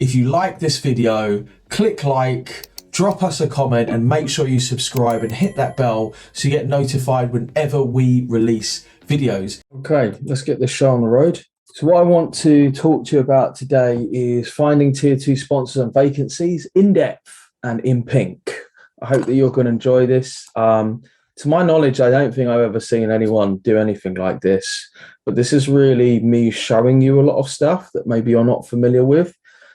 If you like this video, click like, drop us a comment, and make sure you subscribe and hit that bell so you get notified whenever we release videos. Okay, let's get this show on the road. So what I want to talk to you about today is finding tier 2 sponsors and vacancies in depth and in pink. I hope that you're going to enjoy this. To my knowledge, I don't think I've ever seen anyone do anything like this, but this is really me showing you a lot of stuff that maybe you're not familiar with.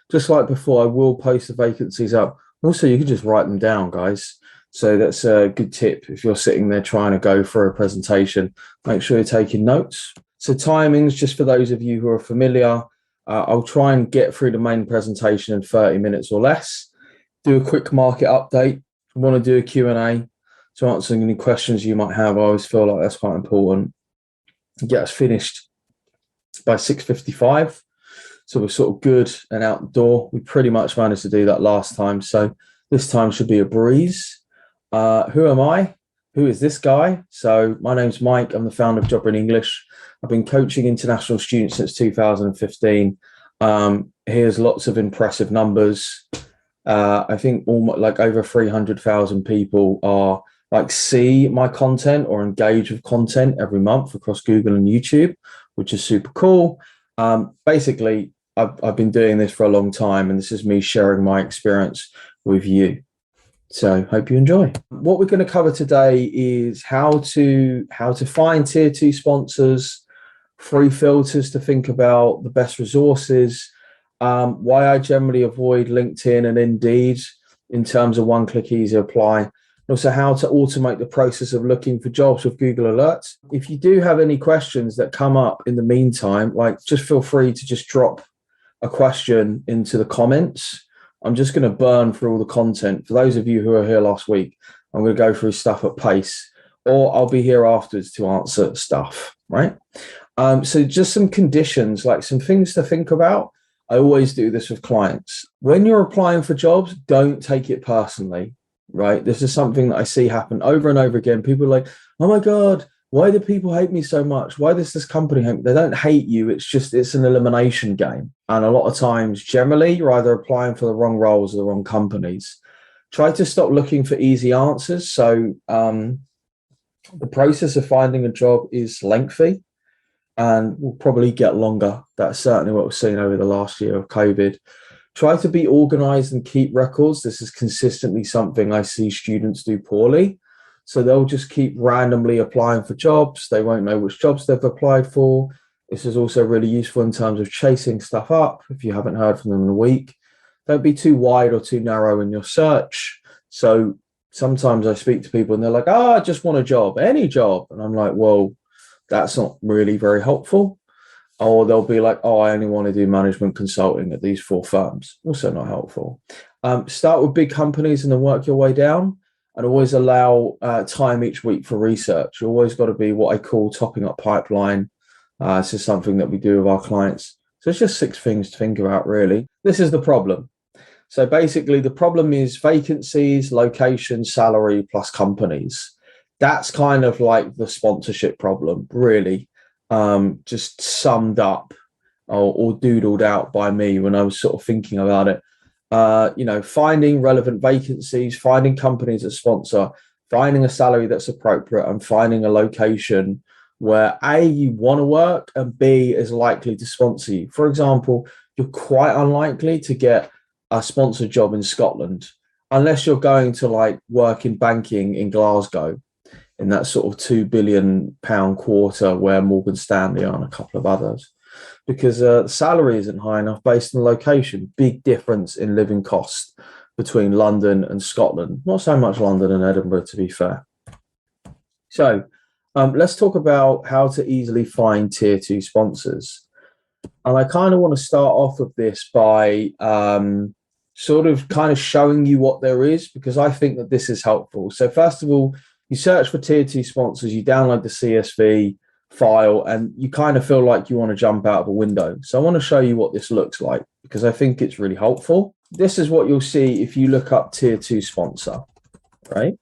Just like before, I will post the vacancies up. Also, you can just write them down, guys. So that's a good tip if you're sitting there trying to go for a presentation. Make sure you're taking notes. So timings, just for those of you who are familiar, I'll try and get through the main presentation in 30 minutes or less. Do a quick market update. I want to do a Q&A to answer any questions you might have. I always feel like that's quite important. Get us finished by 6:55. So we're sort of good and out the door. We pretty much managed to do that last time. So this time should be a breeze. Who am I? Who is this guy? So my name's Mike. I'm the founder of Job in English. I've been coaching international students since 2015. Here's lots of impressive numbers. I think almost like over 300,000 people are see my content or engage with content every month across Google and YouTube, which is super cool. Basically, I've been doing this for a long time, and this is me sharing my experience with you. So hope you enjoy. What we're going to cover today is how to find tier 2 sponsors, 3 filters to think about, the best resources, why I generally avoid LinkedIn and Indeed in terms of one-click easy apply, and also how to automate the process of looking for jobs with Google Alerts. If you do have any questions that come up in the meantime, just feel free to just drop a question into the comments. I'm just going to burn through all the content. For those of you who were here last week, I'm going to go through stuff at pace, or I'll be here afterwards to answer stuff, right? So just some conditions, like some things to think about. I always do this with clients. When you're applying for jobs, don't take it personally, right? This is something that I see happen over and over again. People are like, oh my God, why do people hate me so much? Why does this company hate me? They don't hate you. It's an elimination game. And a lot of times, generally, you're either applying for the wrong roles or the wrong companies. Try to stop looking for easy answers. So the process of finding a job is lengthy and will probably get longer. That's certainly what we've seen over the last year of COVID. Try to be organized and keep records. This is consistently something I see students do poorly. So they'll just keep randomly applying for jobs. They won't know which jobs they've applied for. This is also really useful in terms of chasing stuff up if you haven't heard from them in a week. Don't be too wide or too narrow in your search. So sometimes I speak to people and they're like, oh, I just want a job, any job. And I'm like, well, that's not really very helpful. Or they'll be like, oh, I only want to do management consulting at these 4 firms. Also not helpful. Start with big companies and then work your way down. And always allow time each week for research. You always got to be what I call topping up pipeline. This is something that we do with our clients. So it's just 6 things to think about, really. This is the problem. So basically, the problem is vacancies, location, salary, plus companies. That's kind of like the sponsorship problem, really, just summed up or doodled out by me when I was sort of thinking about it. Finding relevant vacancies, finding companies that sponsor, finding a salary that's appropriate, and finding a location where A, you want to work, and B, is likely to sponsor you. For example, you're quite unlikely to get a sponsored job in Scotland unless you're going to work in banking in Glasgow in that sort of £2 billion quarter where Morgan Stanley are and a couple of others. Because the salary isn't high enough based on location. Big difference in living cost between London and Scotland. Not so much London and Edinburgh, to be fair. So let's talk about how to easily find tier 2 sponsors. And I kind of want to start off with this by sort of kind of showing you what there is, because I think that this is helpful. So first of all, you search for tier 2 sponsors, you download the CSV file, and you kind of feel like you want to jump out of a window. So I want to show you what this looks like because I think it's really helpful. This is what you'll see if you look up tier 2 sponsor, right?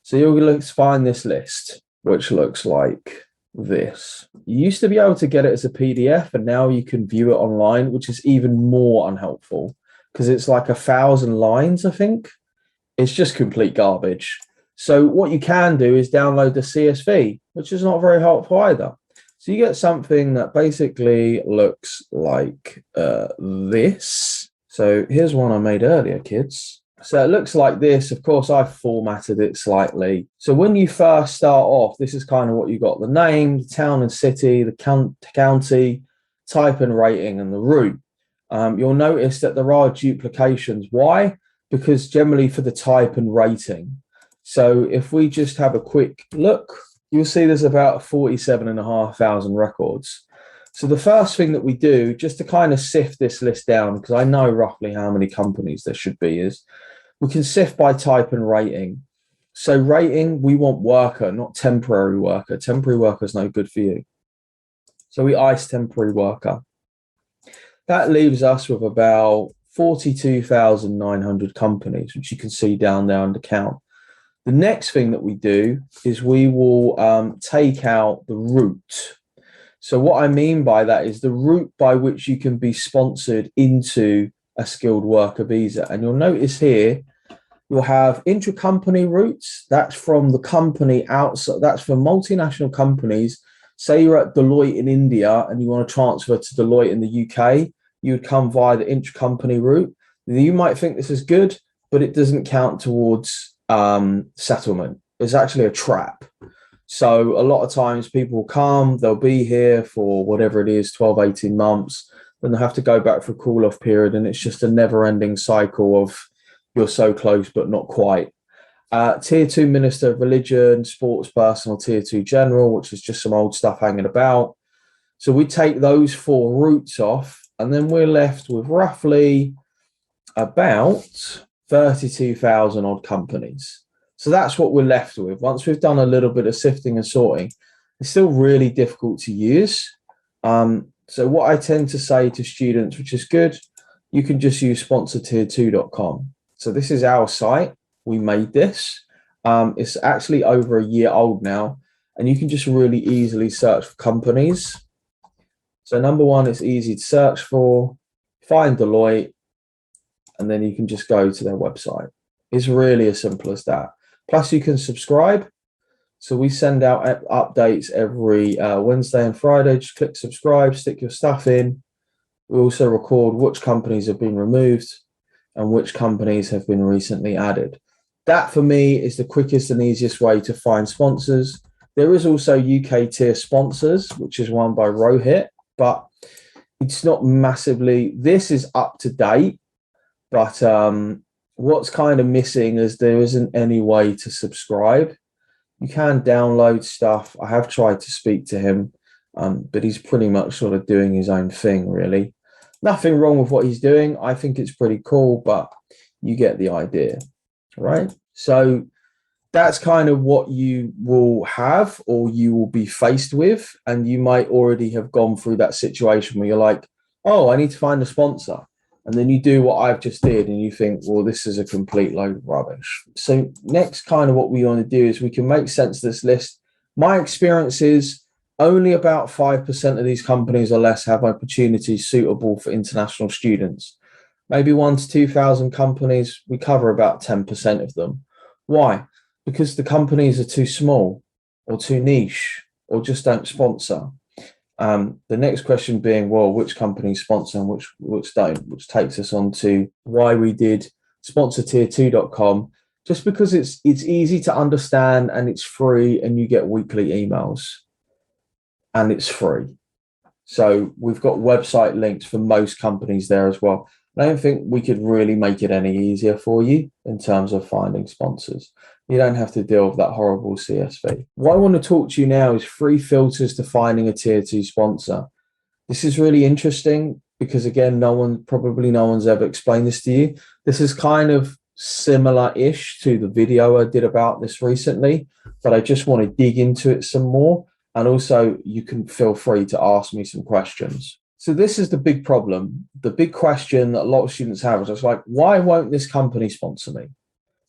So you'll find this list, which looks like this. You used to be able to get it as a PDF, and now you can view it online, which is even more unhelpful because it's like 1,000 lines, I think. It's just complete garbage. So what you can do is download the CSV, which is not very helpful either. So you get something that basically looks like this. So here's one I made earlier, kids. So it looks like this. Of course, I've formatted it slightly. So when you first start off, this is kind of what you got: the name, the town and city, the county, type and rating, and the route. You'll notice that there are duplications. Why? Because generally for the type and rating. So if we just have a quick look, you'll see there's about 47,500 records. So the first thing that we do, just to kind of sift this list down, because I know roughly how many companies there should be, is we can sift by type and rating. So rating, we want worker, not temporary worker. Temporary worker is no good for you. So we ICE temporary worker. That leaves us with about 42,900 companies, which you can see down there under count. The next thing that we do is we will take out the route. So what I mean by that is the route by which you can be sponsored into a skilled worker visa. And you'll notice here, you'll have intra-company routes. That's from the company outside. That's for multinational companies. Say you're at Deloitte in India and you want to transfer to Deloitte in the UK, you would come via the intra-company route. You might think this is good, but it doesn't count towards settlement. It's actually a trap. So a lot of times people will come, they'll be here for whatever it is, 12, 18 months, then they'll have to go back for a cool-off period, and it's just a never-ending cycle of you're so close but not quite. Tier 2 Minister of Religion, sports person, or Tier 2 General, which is just some old stuff hanging about. So we take those 4 routes off, and then we're left with roughly about 32,000 odd companies. So that's what we're left with. Once we've done a little bit of sifting and sorting, it's still really difficult to use. So what I tend to say to students, which is good, you can just use sponsortier2.com. So this is our site. We made this. It's actually over a year old now, and you can just really easily search for companies. So number one, it's easy to search for, find Deloitte, and then you can just go to their website. It's really as simple as that. Plus you can subscribe. So we send out updates every Wednesday and Friday. Just click subscribe, stick your stuff in. We also record which companies have been removed and which companies have been recently added. That for me is the quickest and easiest way to find sponsors. There is also UK tier sponsors, which is one by Rohit, but it's not massively, this is up to date, but what's kind of missing is there isn't any way to subscribe. You can download stuff. I have tried to speak to him, but he's pretty much sort of doing his own thing, really. Nothing wrong with what he's doing. I think it's pretty cool, but you get the idea, right? So that's kind of what you will have or you will be faced with. And you might already have gone through that situation where you're like, oh, I need to find a sponsor. And then you do what I've just did and you think, well, this is a complete load of rubbish. So next, kind of what we want to do is we can make sense of this list. My experience is only about 5% of these companies or less have opportunities suitable for international students. Maybe 1,000 to 2,000 companies, we cover about 10% of them. Why? Because the companies are too small or too niche or just don't sponsor. The next question being, well, which companies sponsor and which don't, which takes us on to why we did sponsortier2.com, just because it's easy to understand and it's free and you get weekly emails and it's free. So we've got website links for most companies there as well. I don't think we could really make it any easier for you in terms of finding sponsors. You don't have to deal with that horrible CSV. What I want to talk to you now is 3 filters to finding a tier 2 sponsor. This is really interesting because, again, probably no one's ever explained this to you. This is kind of similar-ish to the video I did about this recently, but I just want to dig into it some more. And also you can feel free to ask me some questions. So this is the big problem. The big question that a lot of students have is just like, why won't this company sponsor me?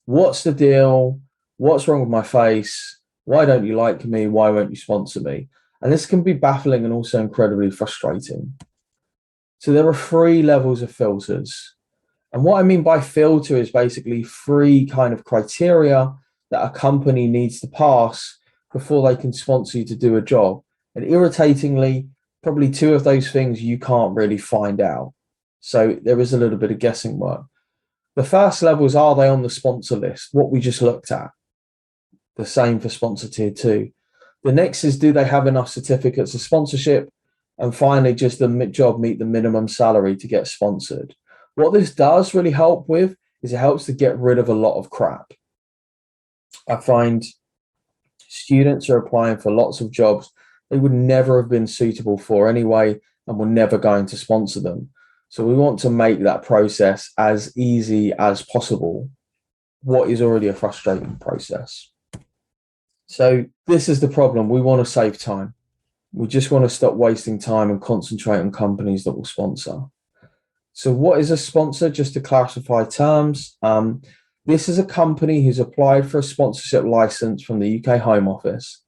What's the deal? What's wrong with my face? Why don't you like me? Why won't you sponsor me? And this can be baffling and also incredibly frustrating. So there are 3 levels of filters. And what I mean by filter is basically 3 kind of criteria that a company needs to pass before they can sponsor you to do a job. And irritatingly, probably 2 of those things you can't really find out. So there is a little bit of guessing work. The first level is, are they on the sponsor list? What we just looked at. The same for sponsor tier 2. The next is, do they have enough certificates of sponsorship? And finally, just the job meet the minimum salary to get sponsored. What this does really help with is it helps to get rid of a lot of crap. I find students are applying for lots of jobs they would never have been suitable for anyway, and we're never going to sponsor them. So we want to make that process as easy as possible, what is already a frustrating process. So this is the problem. We want to save time. We just want to stop wasting time and concentrate on companies that will sponsor. So what is a sponsor? Just to clarify terms, this is a company who's applied for a sponsorship license from the UK Home Office.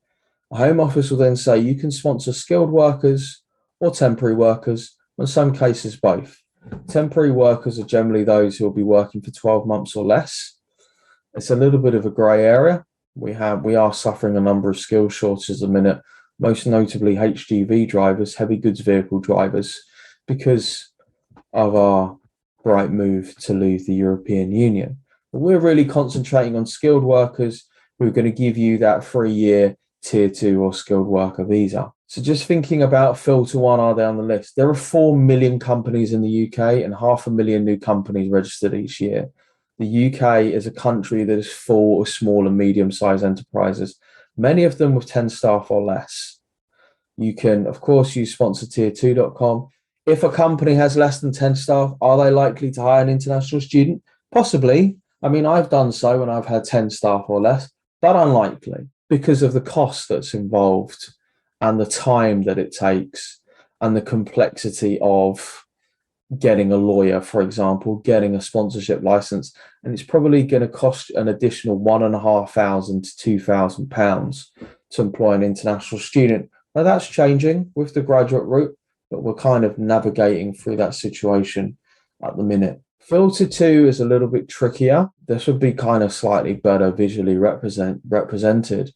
The Home Office will then say you can sponsor skilled workers or temporary workers, in some cases both. Temporary workers are generally those who will be working for 12 months or less. It's a little bit of a grey area. We are suffering a number of skill shortages at the minute, most notably HGV drivers, heavy goods vehicle drivers, because of our bright move to leave the European Union. But we're really concentrating on skilled workers who are going to give you that 3-year tier 2 or skilled worker visa. So just thinking about filter 1, are they on the list? There are 4 million companies in the UK and 500,000 new companies registered each year. The UK is a country that is full of small and medium-sized enterprises, many of them with 10 staff or less. You can, of course, use sponsortier2.com. If a company has less than 10 staff, are they likely to hire an international student? Possibly. I mean, I've done so when I've had 10 staff or less, but unlikely because of the cost that's involved and the time that it takes and the complexity of getting a lawyer, for example, getting a sponsorship license. And it's probably going to cost an additional £1,500 to £2,000 to employ an international student. Now that's changing with the graduate route, but we're kind of navigating through that situation at the minute. Filter 2 is a little bit trickier. This would be kind of slightly better visually represented.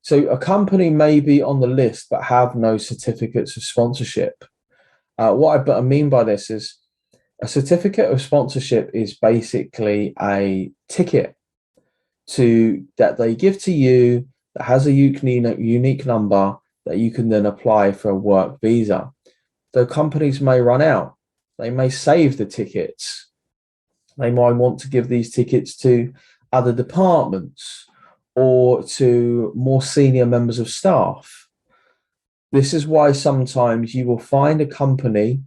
So a company may be on the list, but have no certificates of sponsorship. What I mean by this is a certificate of sponsorship is basically a ticket that they give to you that has a unique number that you can then apply for a work visa. Though companies may run out, they may save the tickets. They might want to give these tickets to other departments or to more senior members of staff. This is why sometimes you will find a company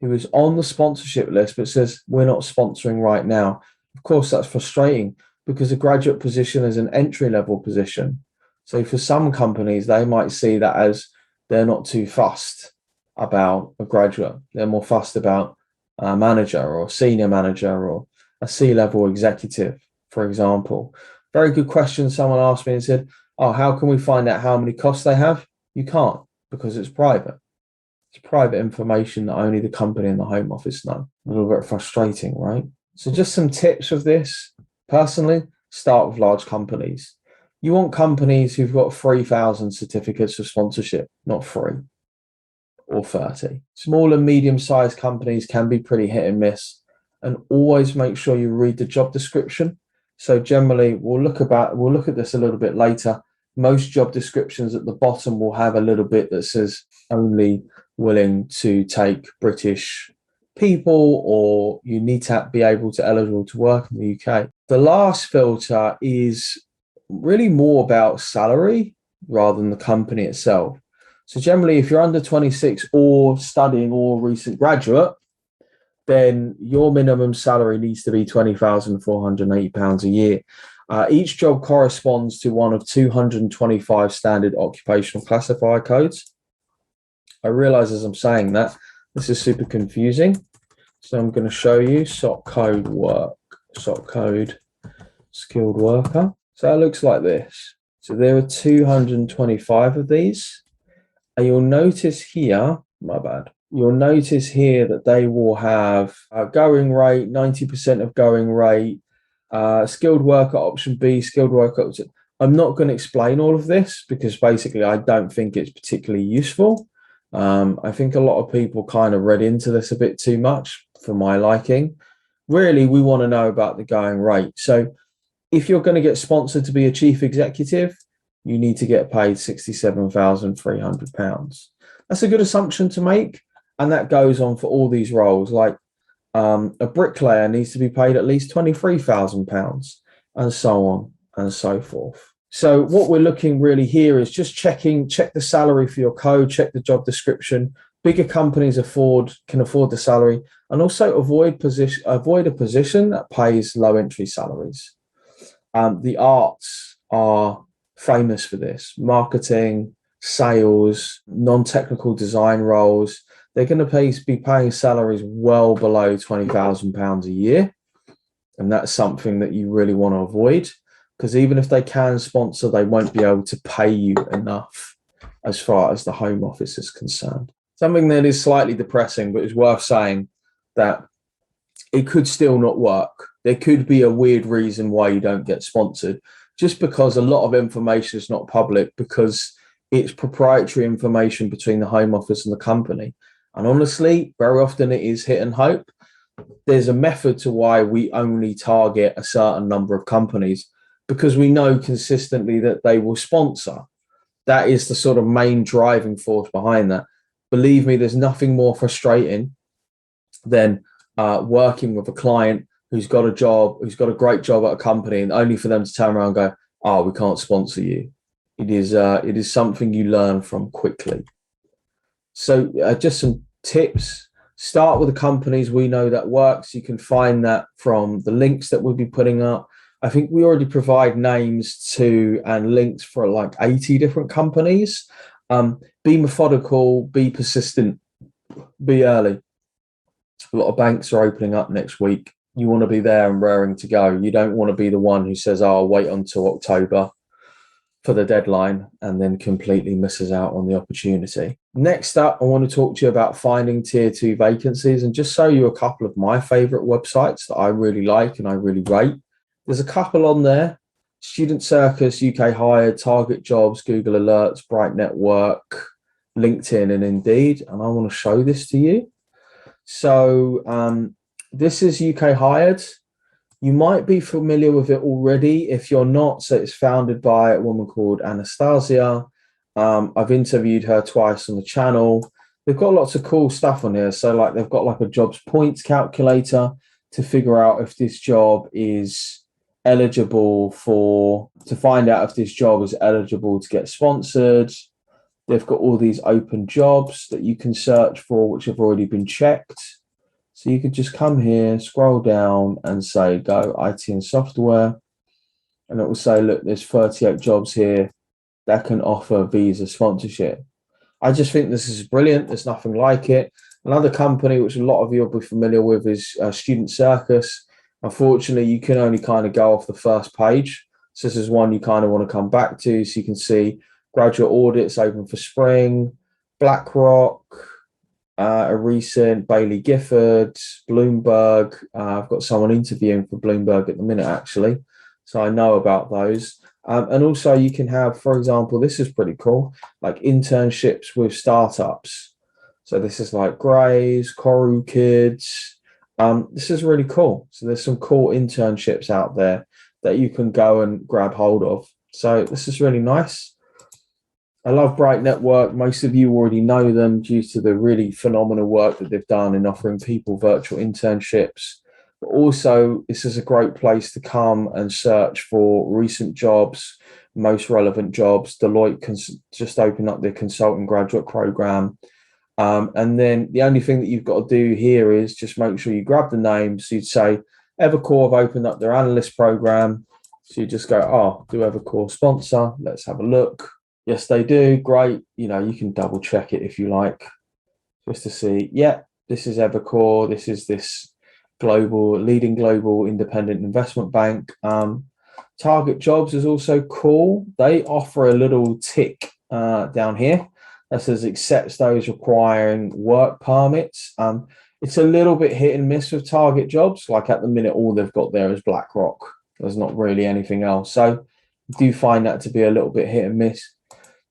who is on the sponsorship list but says, we're not sponsoring right now. Of course, that's frustrating because a graduate position is an entry-level position. So for some companies, they might see that as they're not too fussed about a graduate. They're more fussed about a manager or a senior manager or a C-level executive, for example. Very good question. Someone asked me and said, oh, how can we find out how many costs they have? You can't, because it's private. It's private information that only the company and the Home Office know. A little bit frustrating, right? So just some tips with this. Personally, start with large companies. You want companies who've got 3,000 certificates of sponsorship, not 3 or 30. Small and medium-sized companies can be pretty hit and miss, and always make sure you read the job description. So generally, we'll look at this a little bit later. Most job descriptions at the bottom will have a little bit that says only willing to take British people, or you need to be able to eligible to work in the UK. The last filter is really more about salary rather than the company itself. So generally, if you're under 26 or studying or recent graduate, then your minimum salary needs to be £20,480 a year. Each job corresponds to one of 225 standard occupational classifier codes. I realize as I'm saying that this is super confusing. So I'm going to show you SOC code skilled worker. So it looks like this. So there are 225 of these. And you'll notice here, my bad, you'll notice here that they will have going rate, 90% of going rate, skilled worker option B, skilled worker option. I'm not going to explain all of this because basically I don't think it's particularly useful. I think a lot of people kind of read into this a bit too much for my liking. Really, we want to know about the going rate. So if you're going to get sponsored to be a chief executive, you need to get paid £67,300. That's a good assumption to make. And that goes on for all these roles. Like a bricklayer needs to be paid at least £23,000 and so on and so forth. So what we're looking really here is just check the salary for your code, check the job description. Bigger companies can afford the salary, and also avoid a position that pays low entry salaries. The arts are famous for this. Marketing, sales, non-technical design roles. They're going to be paying salaries well below £20,000 a year. And that's something that you really want to avoid, because even if they can sponsor, they won't be able to pay you enough as far as the Home Office is concerned. Something that is slightly depressing, but is worth saying, that it could still not work. There could be a weird reason why you don't get sponsored, just because a lot of information is not public, because it's proprietary information between the Home Office and the company. And honestly, very often it is hit and hope. There's a method to why we only target a certain number of companies, because we know consistently that they will sponsor. That is the sort of main driving force behind that. Believe me, there's nothing more frustrating than working with a client who's got a job, who's got a great job at a company, and only for them to turn around and go, "Oh, we can't sponsor you." It is something you learn from quickly. So just some tips. Start with the companies we know that works. You can find that from the links that we'll be putting up. I think we already provide names to and links for like 80 different companies. Be methodical, be persistent, be early. A lot of banks are opening up next week. You want to be there and raring to go. You don't want to be the one who says, "Oh, I'll wait until October for the deadline," and then completely misses out on the opportunity. Next up, I want to talk to you about finding tier 2 vacancies, and just show you a couple of my favorite websites that I really like and I really rate. There's a couple on there: Student Circus, UK Hired, Target Jobs, Google Alerts, Bright Network, LinkedIn, and Indeed. And I want to show this to you. So this is UK Hired. You might be familiar with it already. If you're not, so it's founded by a woman called Anastasia. I've interviewed her twice on the channel. They've got lots of cool stuff on here. So like they've got like a jobs points calculator to figure out if this job is eligible to find out if this job is eligible to get sponsored. They've got all these open jobs that you can search for, which have already been checked. So you could just come here, scroll down and say, go IT and software. And it will say, look, there's 38 jobs here that can offer visa sponsorship. I just think this is brilliant. There's nothing like it. Another company, which a lot of you will be familiar with, is Student Circus. Unfortunately, you can only kind of go off the first page. So this is one you kind of want to come back to. So you can see graduate audits open for spring, BlackRock, a recent Bailey Gifford, Bloomberg. I've got someone interviewing for Bloomberg at the minute, actually. So I know about those. And also you can have, for example, this is pretty cool, like internships with startups. So this is like Grays, Koru Kids. This is really cool. So there's some cool internships out there that you can go and grab hold of. So this is really nice. I love Bright Network. Most of you already know them due to the really phenomenal work that they've done in offering people virtual internships. But also, this is a great place to come and search for recent jobs, most relevant jobs. Deloitte just opened up their consultant graduate program. And then the only thing that you've got to do here is just make sure you grab the name. So you'd say, Evercore have opened up their analyst program. So you just go, oh, do Evercore sponsor? Let's have a look. Yes, they do. Great. You know, you can double check it if you like, just to see. Yeah, this is Evercore. This is this leading global independent investment bank. Target Jobs is also cool. They offer a little tick down here that says accepts those requiring work permits. It's a little bit hit and miss with target jobs. Like at the minute, all they've got there is BlackRock. There's not really anything else. So I do find that to be a little bit hit and miss.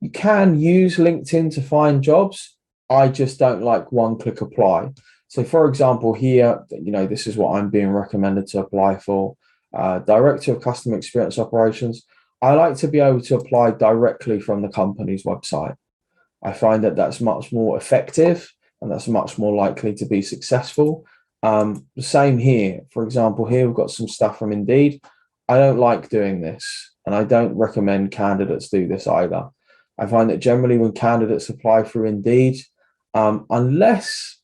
You can use LinkedIn to find jobs. I just don't like one-click apply. So for example, here, this is what I'm being recommended to apply for. Director of Customer Experience Operations. I like to be able to apply directly from the company's website. I find that that's much more effective and that's much more likely to be successful. The same here. For example, here we've got some stuff from Indeed. I don't like doing this, and I don't recommend candidates do this either. I find that generally when candidates apply through Indeed, unless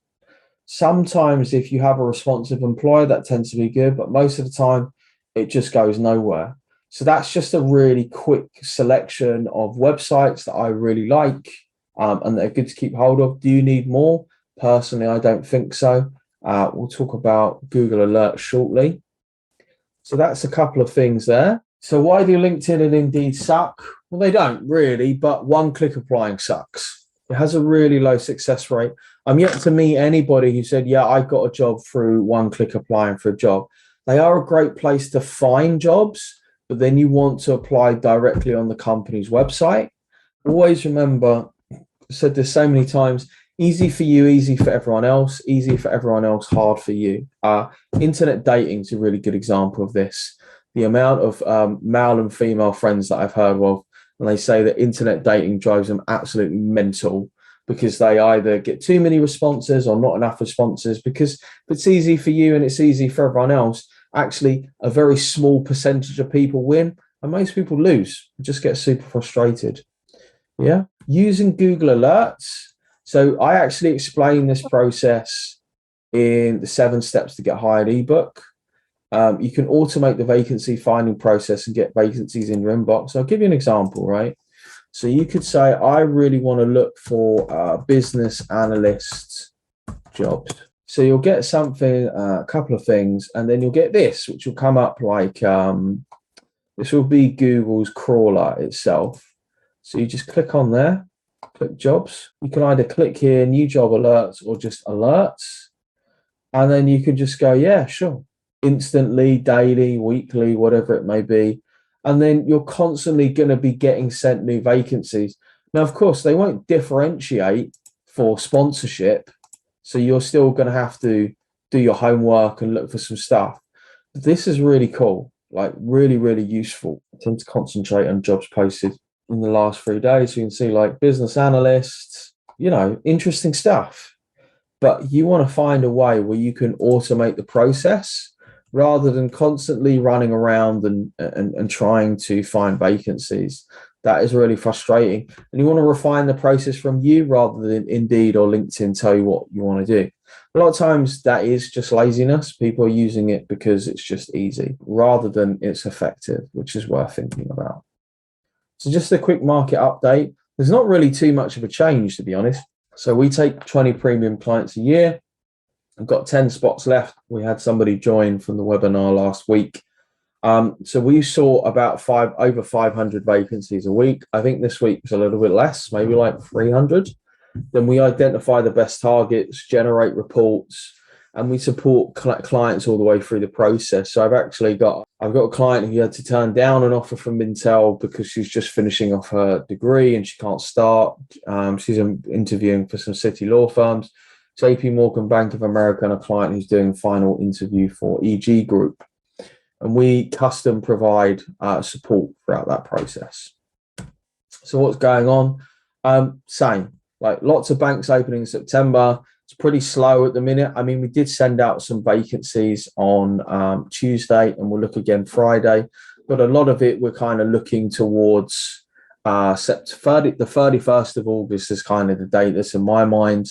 sometimes if you have a responsive employer, that tends to be good, but most of the time it just goes nowhere. So that's just a really quick selection of websites that I really like, and they're good to keep hold of. Do you need more? Personally, I don't think so. We'll talk about Google Alerts shortly. So that's a couple of things there. So why do LinkedIn and Indeed suck? Well, they don't really, but one-click applying sucks. It has a really low success rate. I'm yet to meet anybody who said, yeah, I got a job through one-click applying for a job. They are a great place to find jobs, but then you want to apply directly on the company's website. Always remember, I've said this so many times, easy for you, easy for everyone else, easy for everyone else, hard for you. Internet dating is a really good example of this. The amount of male and female friends that I've heard of, and they say that internet dating drives them absolutely mental because they either get too many responses or not enough responses, because if it's easy for you and it's easy for everyone else, actually a very small percentage of people win and most people lose. Just get super frustrated. Yeah. Using Google Alerts. So I actually explain this process in the 7 Steps to Get Hired ebook. You can automate the vacancy finding process and get vacancies in your inbox. I'll give you an example, right? So you could say, I really want to look for business analyst jobs. So you'll get something, a couple of things, and then you'll get this, which will come up like, this will be Google's crawler itself. So you just click on there, click jobs. You can either click here, new job alerts, or just alerts. And then you can just go, yeah, sure. Instantly, daily, weekly, whatever it may be. And then you're constantly going to be getting sent new vacancies. Now, of course, they won't differentiate for sponsorship. So you're still going to have to do your homework and look for some stuff. But this is really cool, like really, really useful. I tend to concentrate on jobs posted in the last 3 days. So you can see like business analysts, interesting stuff. But you want to find a way where you can automate the process rather than constantly running around and trying to find vacancies. That is really frustrating. And you want to refine the process from you rather than Indeed or LinkedIn tell you what you want to do. A lot of times that is just laziness. People are using it because it's just easy rather than it's effective, which is worth thinking about. So just a quick market update. There's not really too much of a change, to be honest. So we take 20 premium clients a year. I've got 10 spots left. We had somebody join from the webinar last week. So we saw about over 500 vacancies a week. I think this week was a little bit less, maybe like 300. Then we identify the best targets, generate reports, and we support clients all the way through the process. So I've got a client who had to turn down an offer from Intel because she's just finishing off her degree and she can't start. She's interviewing for some city law firms, JP Morgan, Bank of America, and a client who's doing final interview for EG Group. And we custom provide support throughout that process. So what's going on? Same, like lots of banks opening in September. It's pretty slow at the minute. I mean, we did send out some vacancies on Tuesday and we'll look again Friday. But a lot of it, we're kind of looking towards the 31st of August is kind of the date that's in my mind.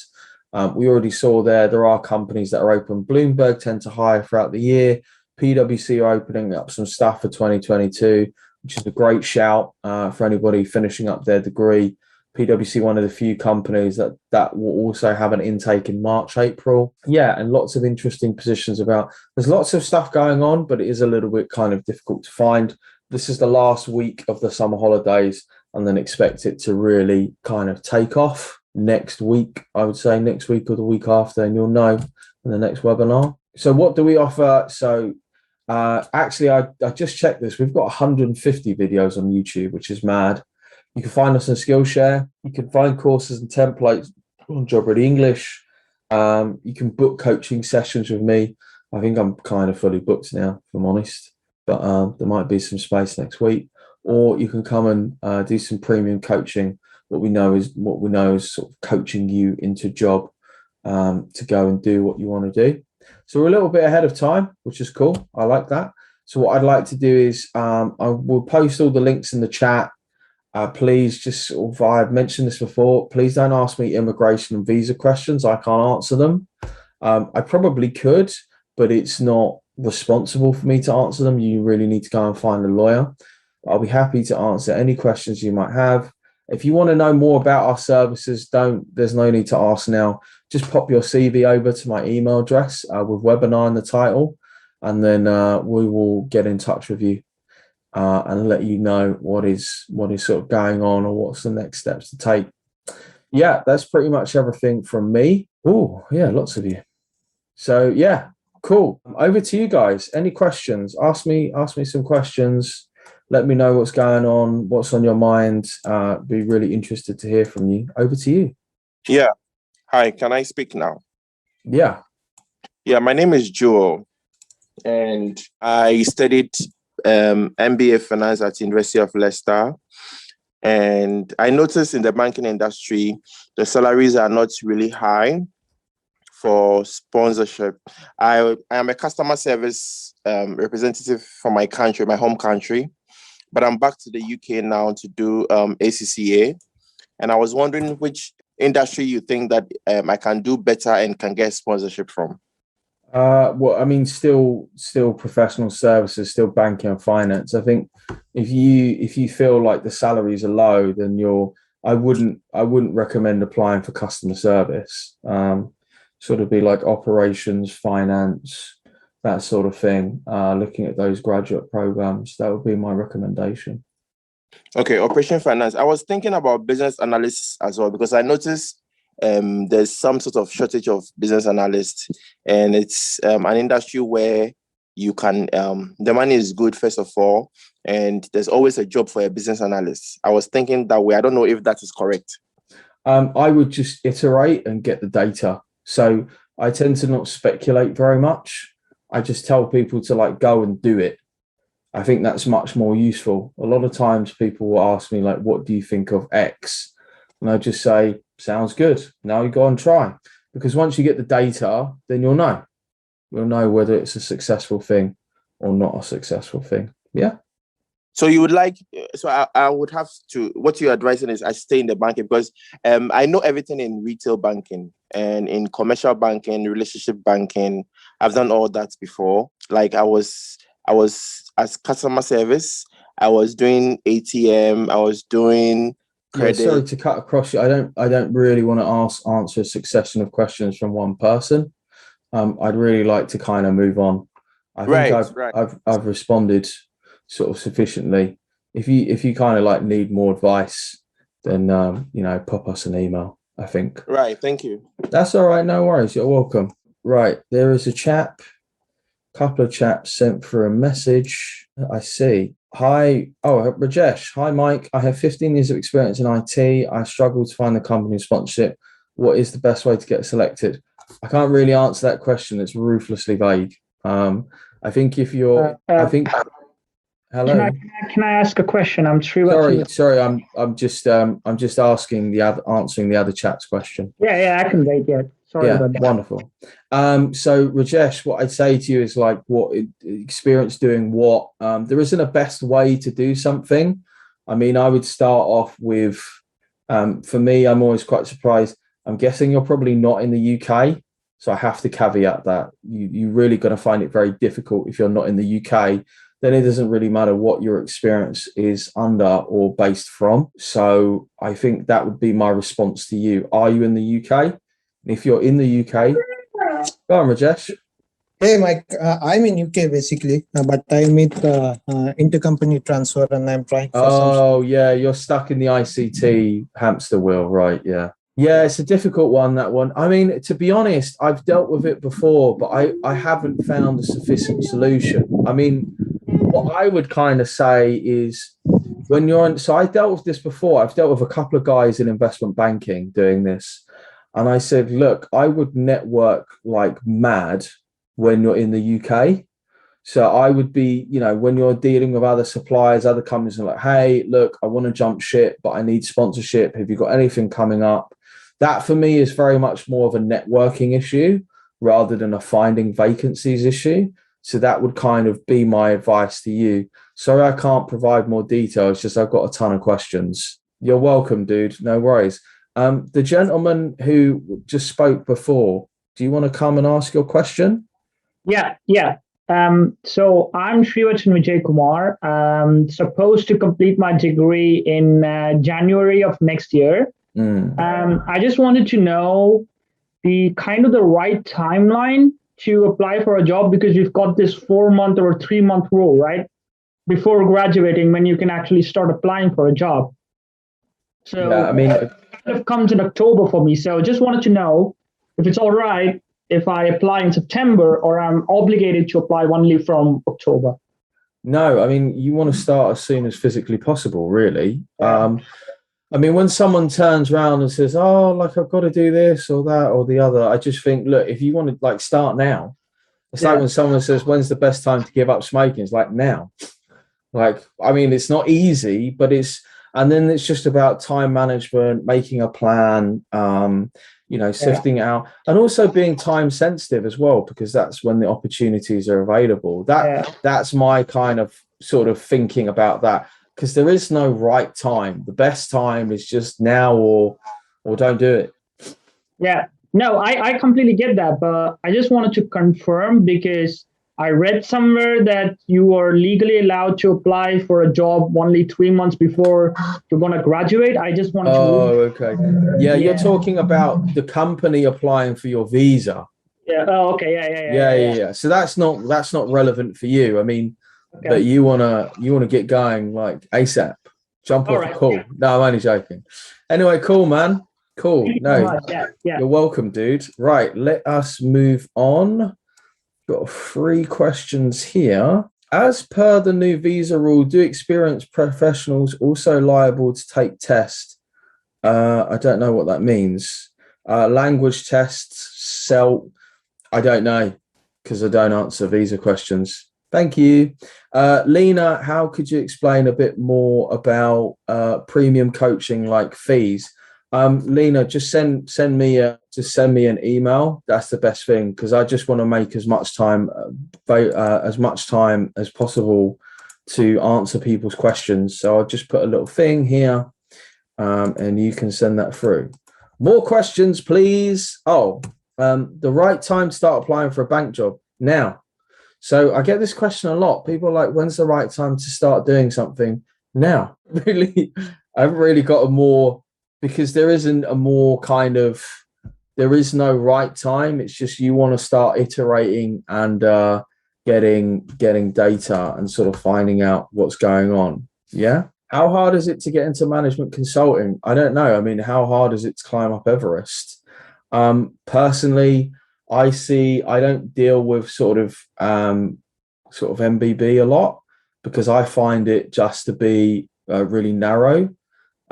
We already saw there are companies that are open. Bloomberg tend to hire throughout the year. PwC are opening up some stuff for 2022, which is a great shout for anybody finishing up their degree. PwC, one of the few companies that will also have an intake in March, April. Yeah, and lots of interesting positions about. There's lots of stuff going on, but it is a little bit kind of difficult to find. This is the last week of the summer holidays. and then expect it to really kind of take off next week. I would say next week or the week after, and you'll know in the next webinar. So what do we offer? So actually, I just checked this. We've got 150 videos on YouTube, which is mad. You can find us on Skillshare. You can find courses and templates on Job Ready English. You can book coaching sessions with me. I think I'm kind of fully booked now, if I'm honest, but there might be some space next week. Or you can come and do some premium coaching. What we know is sort of coaching you into job to go and do what you want to do. So we're a little bit ahead of time, which is cool. I like that. So what I'd like to do is I will post all the links in the chat. Please just sort of, I've mentioned this before, please don't ask me immigration and visa questions. I can't answer them. I probably could, but it's not responsible for me to answer them. You really need to go and find a lawyer. I'll be happy to answer any questions you might have. If you want to know more about our services, there's no need to ask now. Just pop your CV over to my email address with webinar in the title, and then we will get in touch with you and let you know what is sort of going on or what's the next steps to take. Yeah, that's pretty much everything from me. Oh, yeah, lots of you. So yeah, cool. Over to you guys. Any questions? Ask me some questions. Let me know what's going on, what's on your mind. Be really interested to hear from you. Over to you. Yeah. Hi, can I speak now? Yeah. Yeah, my name is Joel, and I studied MBA Finance at University of Leicester. And I noticed in the banking industry, the salaries are not really high for sponsorship. I am a customer service representative for my country, my home country, but I'm back to the UK now to do ACCA. And I was wondering which industry you think that I can do better and can get sponsorship from. Well, I mean, still professional services, still banking and finance. I think if you feel like the salaries are low, then I wouldn't recommend applying for customer service. Sort of be like operations, finance, that sort of thing. Looking at those graduate programs, that would be my recommendation. Okay, operation finance. I was thinking about business analysts as well, because I noticed there's some sort of shortage of business analysts, and it's an industry where you can, the money is good, first of all, and there's always a job for a business analyst. I was thinking that way. I don't know if that is correct. I would just iterate and get the data. So I tend to not speculate very much. I just tell people to like go and do it. I think that's much more useful. A lot of times people will ask me like, what do you think of X? And I just say, sounds good. Now you go and try. Because once you get the data, then you'll know. You'll know whether it's a successful thing or not a successful thing. Yeah. So you would like, so I would have to, what you're advising is I stay in the banking, because I know everything in retail banking and in commercial banking, relationship banking. I've done all that before. Like I was as customer service, I was doing ATM, I was doing credit. Yeah, sorry to cut across you. I don't really want to answer a succession of questions from one person. I'd really like to kind of move on. I think I've responded sort of sufficiently. If you kind of like need more advice, then pop us an email, I think. Right, thank you. That's all right, no worries, you're welcome. Right, there is a couple of chaps sent for a message. I see. Hi, Rajesh. Hi, Mike. I have 15 years of experience in IT. I struggle to find the company sponsorship. What is the best way to get selected? I can't really answer that question. It's ruthlessly vague. I think if you're, hello. Can I ask a question? I'm through. Sorry. I'm just answering the other chat's question. Yeah, I can wait. Yeah. Sorry about that. Wonderful. So Rajesh, what I'd say to you is like, what experience doing what? There isn't a best way to do something. I mean, I would start off with, for me, I'm always quite surprised. I'm guessing you're probably not in the UK. So I have to caveat that you're really going to find it very difficult if you're not in the UK. Then it doesn't really matter what your experience is under or based from. So I think that would be my response to you. Are you in the UK? If you're in the UK, go on, Rajesh. Hey, Mike. I'm in UK basically, but I meet intercompany transfer, and I'm trying for some. Oh, yeah, you're stuck in the ICT hamster wheel, right? Yeah. Yeah, it's a difficult one, that one. I mean, to be honest, I've dealt with it before, but I haven't found a sufficient solution. I mean, what I would kind of say is when you're on, so I dealt with this before. I've dealt with a couple of guys in investment banking doing this. And I said, look, I would network like mad when you're in the UK. So I would be, when you're dealing with other suppliers, other companies, and like, hey, look, I want to jump ship, but I need sponsorship. Have you got anything coming up? That for me is very much more of a networking issue rather than a finding vacancies issue. So that would kind of be my advice to you. Sorry, I can't provide more details. Just I've got a ton of questions. You're welcome, dude. No worries. The gentleman who just spoke before, do you want to come and ask your question? Yeah. So I'm Srivachan Vijay Kumar. Supposed to complete my degree in January of next year. I just wanted to know the right timeline to apply for a job, because we've got this 4-month or 3-month rule, right? Before graduating, when you can actually start applying for a job. So yeah, I mean, it kind of comes in October for me. So just wanted to know if it's all right if I apply in September, or I'm obligated to apply only from October. No, I mean, you want to start as soon as physically possible, really. Yeah. I mean, when someone turns around and says, oh, like I've got to do this or that or the other, I just think, look, if you want to like start now, it's like when someone says, when's the best time to give up smoking? It's like now. Like, I mean, it's not easy, but and then it's just about time management, making a plan, sifting out, and also being time sensitive as well, because that's when the opportunities are available. That's my kind of sort of thinking about that, because there is no right time. The best time is just now or don't do it. Yeah. No, I completely get that, but I just wanted to confirm, because I read somewhere that you are legally allowed to apply for a job only 3 months before you're going to graduate. I just wanted to. Oh, okay. Yeah, you're talking about the company applying for your visa. Yeah. Oh, okay. Yeah. So that's not relevant for you. I mean, but you wanna get going like ASAP. Jump off a call. No, I'm only joking. Anyway, cool, man. Cool. No, you're welcome, dude. Right, let us move on. Got 3 questions here. As per the new visa rule, do experienced professionals also liable to take tests? I don't know what that means. Language tests, I don't know, because I don't answer visa questions. Thank you. Lena, how could you explain a bit more about premium coaching, like fees? Lena, just send me an email. That's the best thing, because I just want to make as much time as possible to answer people's questions. So I'll just put a little thing here, and you can send that through. More questions, please. The right time to start applying for a bank job now. So I get this question a lot. People are like, when's the right time to start doing something? Now. Really, I haven't really got because there isn't there is no right time. It's just you want to start iterating and getting data and sort of finding out what's going on. Yeah. How hard is it to get into management consulting? I don't know. I mean, how hard is it to climb up Everest? Personally, I don't deal with sort of MBB a lot, because I find it just to be really narrow.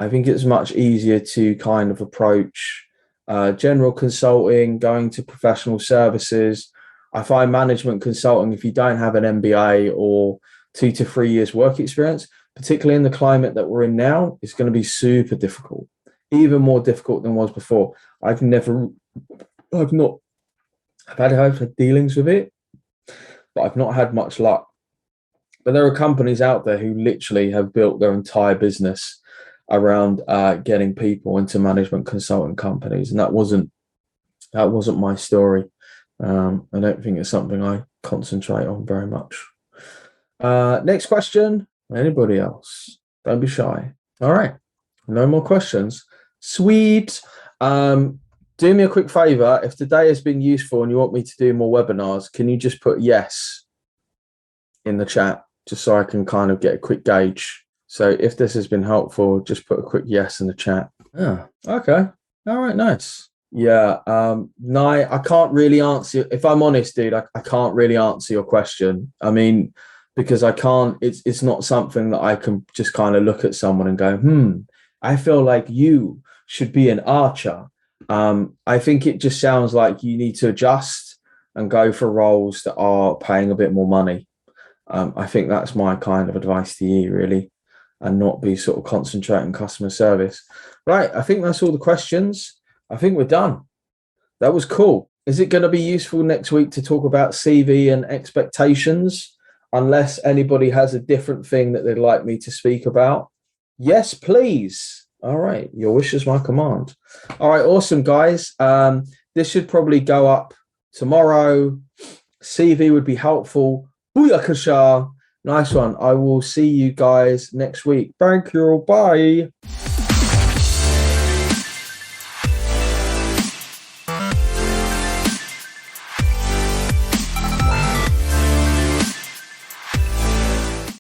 I think it's much easier to kind of approach general consulting, going to professional services. I find management consulting, if you don't have an MBA or 2 to 3 years work experience, particularly in the climate that we're in now, it's going to be super difficult, even more difficult than was before. I've had dealings with it, but I've not had much luck. But there are companies out there who literally have built their entire business around getting people into management consulting companies, and that wasn't my story. I don't think it's something I concentrate on very much. Next question. Anybody else? Don't be shy. All right. No more questions. Sweet. Do me a quick favor. If today has been useful and you want me to do more webinars, can you just put yes in the chat, just so I can kind of get a quick gauge? So if this has been helpful, just put a quick yes in the chat. Oh, okay. All right, nice. Yeah. No, I can't really answer. If I'm honest, dude, I can't really answer your question. I mean, because I can't, it's not something that I can just kind of look at someone and go, I feel like you should be an archer. I think it just sounds like you need to adjust and go for roles that are paying a bit more money. I think that's my kind of advice to you, really, and not be sort of concentrating customer service. Right. I think that's all the questions. I think we're done. That was cool. Is it going to be useful next week to talk about CV and expectations? Unless anybody has a different thing that they'd like me to speak about. Yes, please. All right. Your wish is my command. All right. Awesome, guys. This should probably go up tomorrow. CV would be helpful. Booyakasha. Nice one. I will see you guys next week. Thank you. Bye.